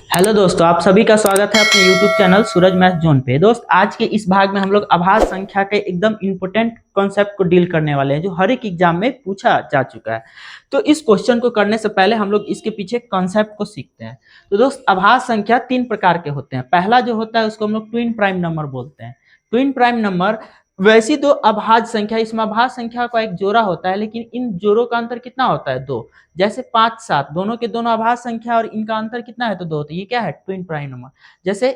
Hello दोस्तों, आप सभी का स्वागत है अपने YouTube चैनल सूरज मैथ जोन पे। दोस्त, आज के इस भाग में हम लोग आभास संख्या के एकदम इम्पोर्टेंट कॉन्सेप्ट को डील करने वाले हैं जो हर एक एग्जाम में पूछा जा चुका है। तो इस क्वेश्चन को करने से पहले हम लोग इसके पीछे कॉन्सेप्ट को सीखते हैं। तो दोस्त, आभास संख्या तीन प्रकार के होते हैं। पहला जो होता है उसको हम लोग ट्विन प्राइम नंबर बोलते हैं। ट्विन प्राइम नंबर वैसी दो अभाज्य संख्या, इसमें अभाज्य संख्या का एक जोड़ा होता है, लेकिन इन जोड़ों का अंतर कितना होता है? दो। जैसे 5 7 दोनों के दोनों अभाज्य संख्या और इनका अंतर कितना है? तो दो। तो ये क्या है? Twin prime number. जैसे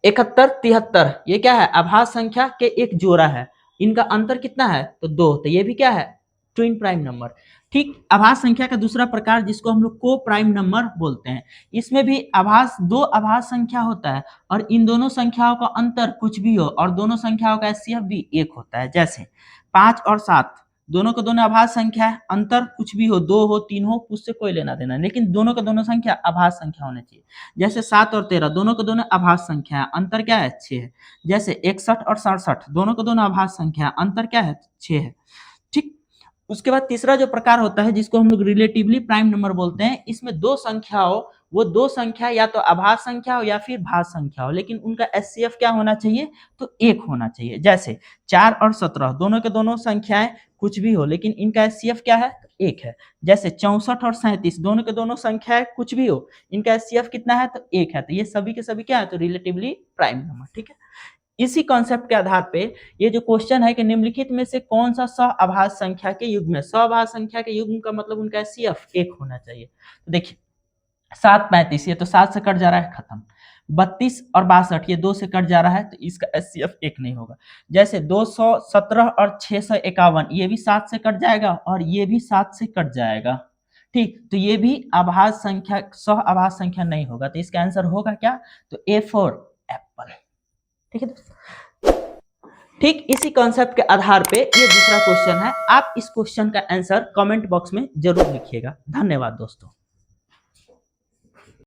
71 73 ये क्या है? अभाज्य संख्या के एक जोड़ा है, इनका अंतर कितना है? तो दो। तो ये भी क्या है? Twin prime number. ठीक, आभाज्य संख्या का दूसरा प्रकार जिसको हम लोग को प्राइम नंबर बोलते हैं, इसमें भी आभाज्य दो अभाज्य संख्या होता है और इन दोनों संख्याओं का अंतर कुछ भी हो और दोनों संख्याओं का एचसीएफ भी एक होता है। जैसे 5 और 7 दोनों के दोनों अभाज्य संख्या है, अंतर कुछ भी हो, 2 हो 3 हो, उससे कोई लेना देना, लेकिन दोनों के दोनों संख्या अभाज्य संख्या होनी चाहिए। जैसे 7 और 13 दोनों के दोनों अभाज्य संख्या है, अंतर क्या है? 6 है। जैसे 61 और 67 दोनों के दोनों अभाज्य संख्या है, अंतर क्या है? 6 है। ठीक, उसके बाद तीसरा जो प्रकार होता है जिसको हम लोग रिलेटिवली प्राइम नंबर बोलते हैं, इसमें दो संख्या हो, वो दो संख्या या तो अभाज्य संख्या हो या फिर भाज्य संख्या हो, लेकिन उनका एचसीएफ क्या होना चाहिए? तो एक होना चाहिए। जैसे 4 और 17 दोनों के दोनों संख्याएं कुछ भी हो, लेकिन इनका एचसीएफ क्या है? तो एक है। जैसे 64 और 37 दोनों के दोनों संख्याएं कुछ भी हो, इनका एचसीएफ कितना है? तो एक है। तो ये सभी के सभी क्या है? तो रिलेटिवली प्राइम नंबर। ठीक है, इसी कॉन्सेप्ट के आधार पे ये जो क्वेश्चन है कि निम्नलिखित में से कौन सा सहअभाज्य संख्या के युग्म है? सहअभाज्य संख्या के युग्म का मतलब उनका एचसीएफ एक होना चाहिए। तो देखिए 7 35 ये तो 7 से कट जा रहा है, खत्म। 32 और 62 ये 2 से कट जा रहा है, तो इसका एचसीएफ एक नहीं होगा। जैसे 217 और 651 ये भी 7 से कट जाएगा और ये भी 7 से कट जाएगा। ठीक, तो ये भी अभाज्य संख्या सहअभाज्य संख्या नहीं होगा। तो इसका आंसर होगा क्या? तो ए फॉर एप्पल। ठीक है दोस्तों? ठीक इसी कॉन्सेप्ट के आधार पे ये दूसरा क्वेश्चन है। आप इस क्वेश्चन का आंसर कमेंट बॉक्स में जरूर लिखिएगा। धन्यवाद दोस्तों।